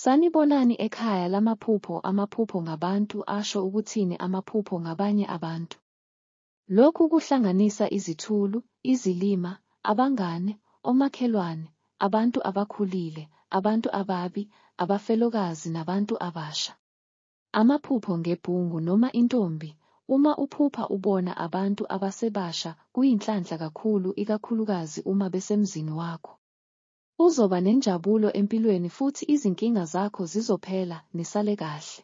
Sanibonani ekhaya lamaphupho. Amaphupho ngabantu asho ukuthini amaphupho ngabanye abantu? Lokhu kuhlanganisa izithulu, izilima, abangane, omakhelwane, abantu abakhulile, abantu ababi, abafelokazi nabantu abasha. Amaphupho ngebhungu noma intombi. Uma uphupha ubona abantu abasebasha kuyinhlanhla kakhulu, ikakhulukazi uma besemzini wakho. Uzoba nenjabulo empilweni futhi izinkinga zakho zizophela nisale kahle.